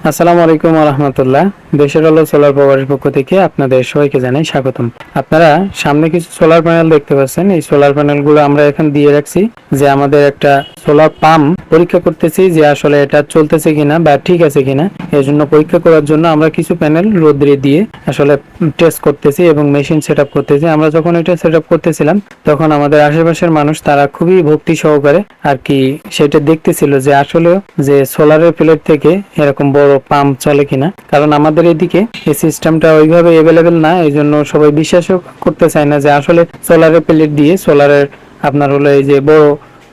আসসালামু আলাইকুম ওয়া রাহমাতুল্লাহ। দেশের আলো সোলার পাওয়ারের পক্ষ থেকে আপনাদের সবাইকে জানাই স্বাগতম। আপনারা সামনে কিছু সোলার প্যানেল দেখতে পাচ্ছেন। এই সোলার প্যানেলগুলো আমরা এখন দিয়ে রাখছি যে আমাদের একটা সোলার পাম্প পরীক্ষা করতেছি যে আসলে এটা চলতেছে কিনা বা ঠিক আছে কিনা। এর জন্য পরীক্ষা করার জন্য আমরা কিছু প্যানেল রোদ্রে দিয়ে আসলে টেস্ট করতেছি এবং মেশিন সেটআপ করতেছি। আমরা যখন এটা সেটআপ করতেছিলাম তখন আমাদের আশেপাশের মানুষ তারা খুবই ভক্তি সহকারে আর কি সেটা দেখতেছিল যে আসলে যে সোলারের প্লেট থেকে এরকম বড় পাম্প চলে কিনা। কারণ আমাদের এদিকে এই সিস্টেমটা ওইভাবে অ্যাভেলেবেল না, এই জন্য সবাই বিশ্বাসও করতে চায় না যে আসলে সোলারের প্লেট দিয়ে সোলারের আপনার হলো এই যে বড়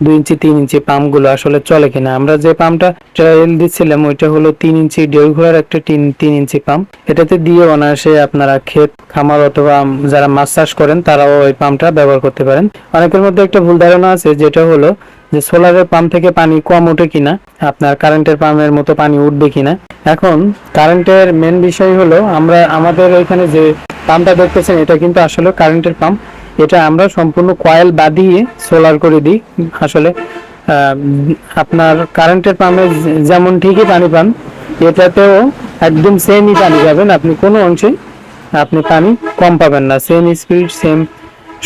2 ইঞ্চি 3 ইঞ্চি পাম্প গুলো আসলে চলে কিনা। আমরা যে পাম্পটা ট্রায়াল দিচ্ছিলাম ওইটা হলো 3 ইঞ্চি 1.5 ঘোড়ার একটা 3 ইঞ্চি পাম্প। এটাতে দিয়ে অনায়াসে আপনারা ক্ষেত খামার অথবা যারা মাছ চাষ করেন তারাও ওই পাম্পটা ব্যবহার করতে পারেন। অনেকের মধ্যে একটা ভুল ধারণা আছে যেটা হলো যে সোলারের পাম্প থেকে পানি কম ওঠে কিনা, আপনার কারেন্টের পাম্পের মতো পানি উঠবে কিনা। এখন কারেন্টের মেন বিষয় হলো আমাদের এখানে যে পাম্পটা দেখতেছেন এটা কিন্তু আসলে কারেন্টের পাম্প। এটা আমরা সম্পূর্ণ কয়েল বাঁধিয়ে সোলার করে দিই। আসলে আপনার কারেন্টের পাম্পে যেমন ঠিকই পানি পান এটাতেও একদম সেমই পানি পাবেন, আপনি কোনো অংশে আপনি পানি কম পাবেন না। সেম স্পিড সেম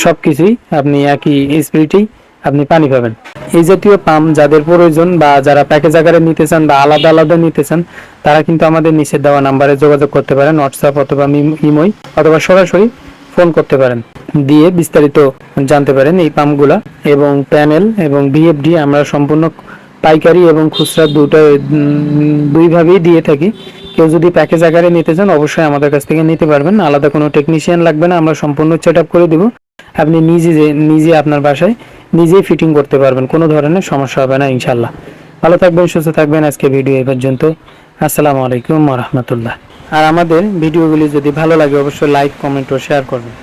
সবকিছুই আপনি একই স্পিডেই আপনি পানি পাবেন। এই জাতীয় পাম্প যাদের প্রয়োজন বা যারা প্যাকেজ আকারে নিতে চান বা আলাদা আলাদা নিতে চান তারা কিন্তু আমাদের নিচে দেওয়া নাম্বারে যোগাযোগ করতে পারেন, হোয়াটসঅ্যাপ অথবা ইমোই অথবা সরাসরি ফোন করতে পারেন, দিয়ে বিস্তারিত জানতে পারেন এই পাম্পগুলা এবং প্যানেল এবং ভিএফডি আমরা সম্পূর্ণ পাইকারি এবং খুচরা দুইভাবেই দিয়ে থাকি। কেউ যদি প্যাকেজ আকারে নিতে চান অবশ্যই আমাদের কাছ থেকে নিতে পারবেন, আলাদা কোনো টেকনিশিয়ান লাগবে না, আমরা সম্পূর্ণ সেট আপ করে দিব। আপনি নিজে আপনার বাসায় নিজেই ফিটিং করতে পারবেন, কোনো ধরনের সমস্যা হবে না ইনশাল্লাহ। ভালো থাকবেন, সুস্থ থাকবেন। আজকে ভিডিও এই পর্যন্ত। আসসালামু আলাইকুম ওয়া রাহমাতুল্লাহ। আর আমাদের ভিডিওগুলি যদি ভালো লাগে অবশ্যই লাইক কমেন্ট ও শেয়ার করবেন।